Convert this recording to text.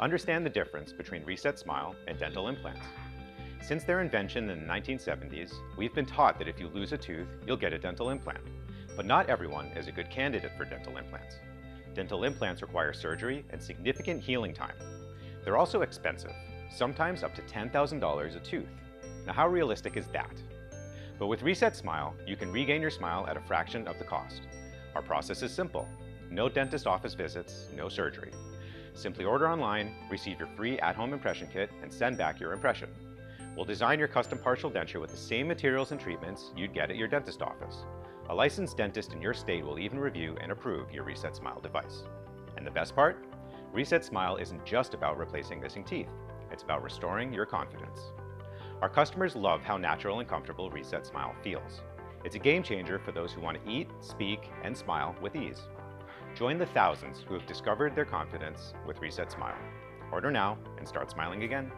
Understand the difference between ResetSmile and dental implants. Since their invention in the 1970s, we've been taught that if you lose a tooth, you'll get a dental implant. But not everyone is a good candidate for dental implants. Dental implants require surgery and significant healing time. They're also expensive, sometimes up to $10,000 a tooth. Now, how realistic is that? But with ResetSmile, you can regain your smile at a fraction of the cost. Our process is simple. No dentist office visits, no surgery. Simply order online, receive your free at-home impression kit, and send back your impression. We'll design your custom partial denture with the same materials and treatments you'd get at your dentist office. A licensed dentist in your state will even review and approve your ResetSmile device. And the best part? ResetSmile isn't just about replacing missing teeth. It's about restoring your confidence. Our customers love how natural and comfortable ResetSmile feels. It's a game changer for those who want to eat, speak, and smile with ease. Join the thousands who have discovered their confidence with ResetSmile. Order now and start smiling again.